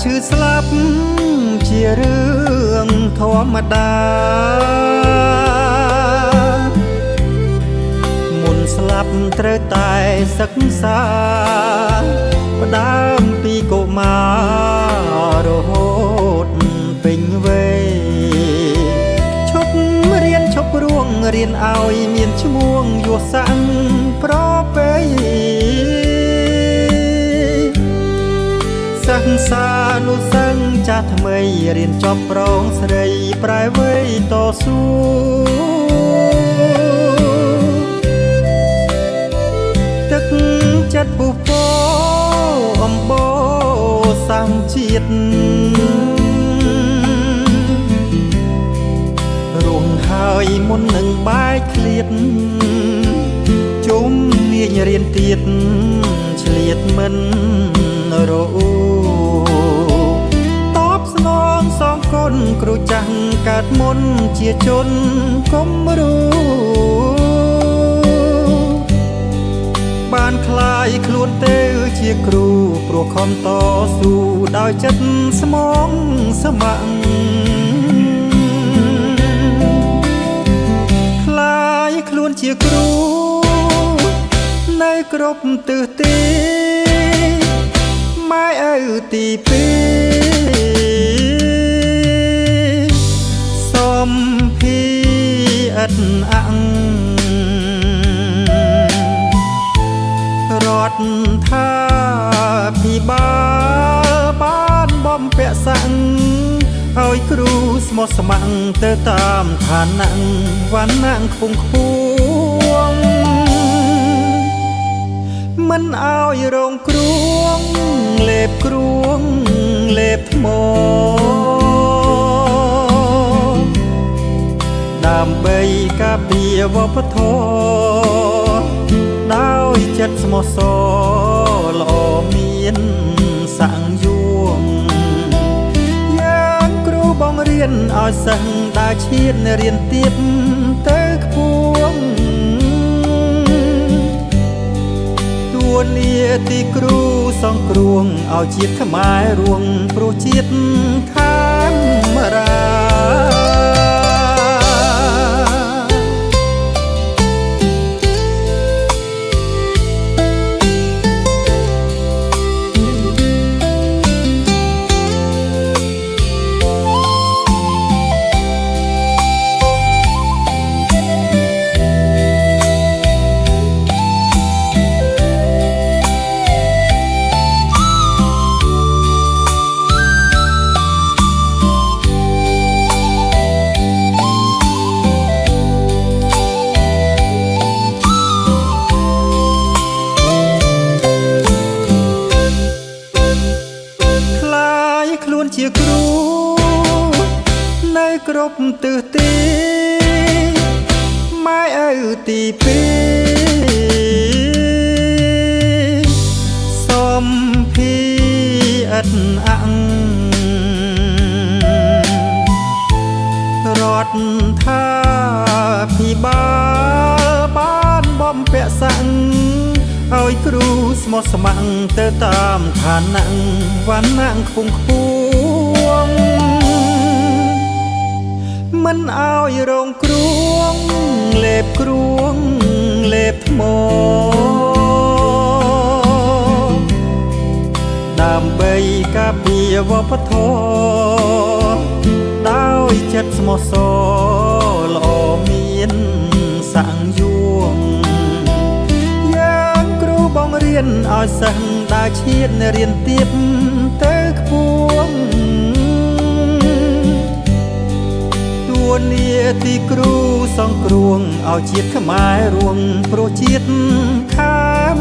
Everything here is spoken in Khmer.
ឈឺស្លាប់ជារឿងធម្មតាមុនស្លាប់ត្រូវតែសិក្សាផ្ដើមពីកុមាររហូតពេញវ័យឈប់រៀនឈប់រួងរៀនឲ្យមានឈ្មោះយសស័ក្តិប្រពៃសិក្សានុសិស្សចាស់ថ្មីរៀនចប់ប្រងស្រីប្រែវ័យតស៊ូទឹកចិត្តពុះពោអំបូរសាំជាតិរួងហើយមុននឹងបែកឃ្លាតជុំនាញរៀនទៀតឆ្លៀតមិនរអ៊ូតបស្នងសងគុណគ្រូចាស់កើតមុនជាជនគំរូបានคลายខ្លួនទៅជាគ្រូព្រោះខំតស៊ូដោយចិត្តស្មងស្ម័គ្រคลายខ្លួនជាគ្រូនៅគ្រប់ទិសទីម៉ែឪទីពីរសំភាអិតអង្រដ្ឋាភិបាលបានបំពាក់សាំងឲ្យគ្រូស្មោះស្ម័គ្រទៅតាមឋានៈវណ្ណៈខ្ពង់ខ្ពស់មិនឲ្យរងគ្រោះលេបគ្រួងលេបថ្មដើម្បីការពារវប្បធម៌ដោយចិត្តស្មោះសរល្អមានសាំងយោងយ៉ាងគ្រូបង្រៀនឲ្យសិស្សដើរឈានរៀនទៀតទៅខ្ពស់ទួនាទីគ្រូសង្គ្រោះឲ្យជាតិខ្មែររួងព្រោះជាតិខាងរាខ្លួនជាគ្រូនៅគ្រប់ទិសទីម៉ែឪទីពីរសំភាអិតអង្រដ្ឋាភិបាលបានបំពាក់សាំងឲ្យគ្រូស្មោះស្ម័គ្រទៅតាមឋានៈវណ្ណៈខ្ពង់ខ្ពស់មិនឲ្យរងគ្រោះលេបគ្រួងលេបថ្មដើម្បីការពារវប្បធម៌ដោយចិត្តស្មោះសរល្អមានសាំងយោងបង្រៀនឲ្យសិស្សដើរឈានរៀនទៀតទៅខ្ពស់ទួនាទីគ្រូសង្គ្រោះឲ្យជាតិខ្មែររួងព្រោះជាតិខាង